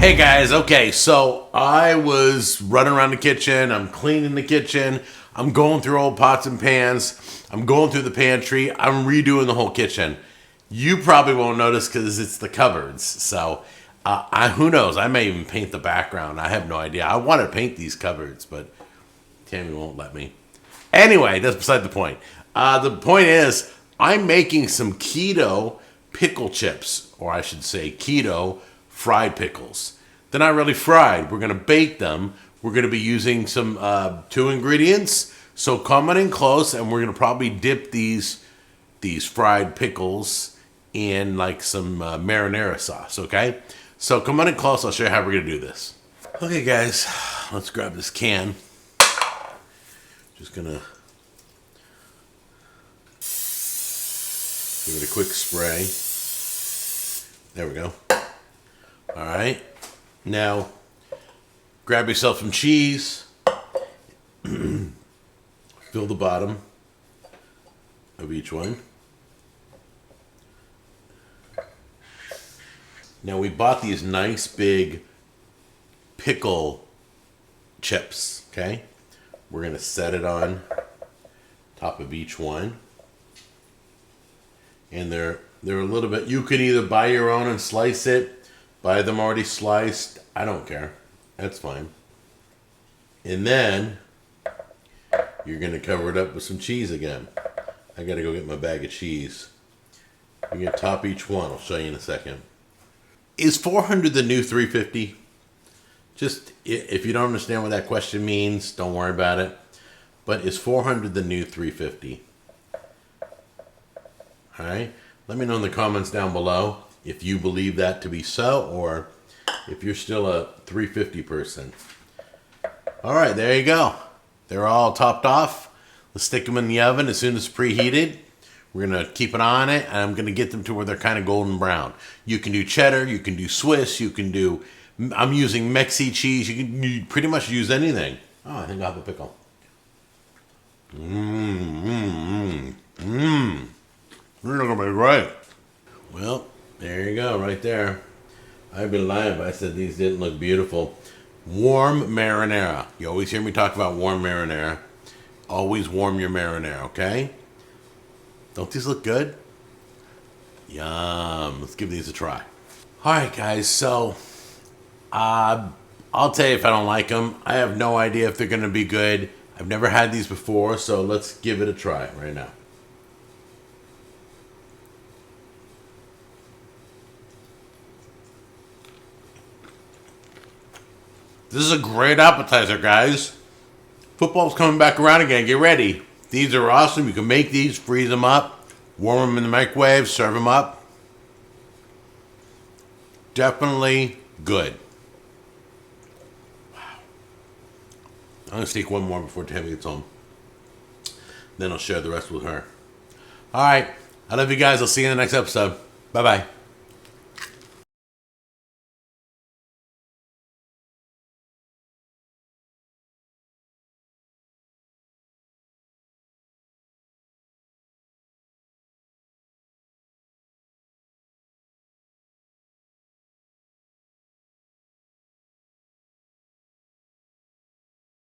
Hey guys, okay, so I was running around the kitchen, I'm cleaning the kitchen, I'm going through old pots and pans, I'm going through the pantry, I'm redoing the whole kitchen. You probably won't notice because it's the cupboards, so who knows, I may even paint the background, I have no idea. I want to paint these cupboards, but Tammy won't let me. Anyway, that's beside the point. The point is, I'm making some keto pickle chips, or I should say keto fried pickles. They're not really fried. We're going to bake them. We're going to be using some 2 ingredients. So come on in close, and we're going to probably dip these fried pickles in like some marinara sauce, okay? So come on in close. I'll show you how we're going to do this. Okay, guys, let's grab this can. Just going to give it a quick spray. There we go. All right. Now, grab yourself some cheese. Fill the bottom of each one. Now, we bought these nice big pickle chips, okay? We're going to set it on top of each one. And they're a little bit, you can either buy your own and slice it, buy them already sliced. I don't care. That's fine. And then you're going to cover it up with some cheese again. I got to go get my bag of cheese. You're going to top each one. I'll show you in a second. Is 400 the new 350? Just, if you don't understand what that question means, don't worry about it. But is 400 the new 350? All right. Let me know in the comments down below if you believe that to be so, or if you're still a 350 person. All right, there you go. They're all topped off. Let's stick them in the oven as soon as preheated. We're going to keep an eye on it, and I'm going to get them to where they're kind of golden brown. You can do cheddar, you can do Swiss, you can do, I'm using Mexi cheese. You pretty much use anything. Oh, I think I'll have a pickle. They're going to be great. Well, there you go, right there. I've been lying, but I said these didn't look beautiful. Warm marinara. You always hear me talk about warm marinara. Always warm your marinara, okay? Don't these look good? Yum. Let's give these a try. All right, guys, so I'll tell you if I don't like them. I have no idea if they're going to be good. I've never had these before, so let's give it a try right now. This is a great appetizer, guys. Football's coming back around again. Get ready. These are awesome. You can make these, freeze them up, warm them in the microwave, serve them up. Definitely good. Wow. I'm going to sneak one more before Tammy gets home. Then I'll share the rest with her. All right. I love you guys. I'll see you in the next episode. Bye-bye.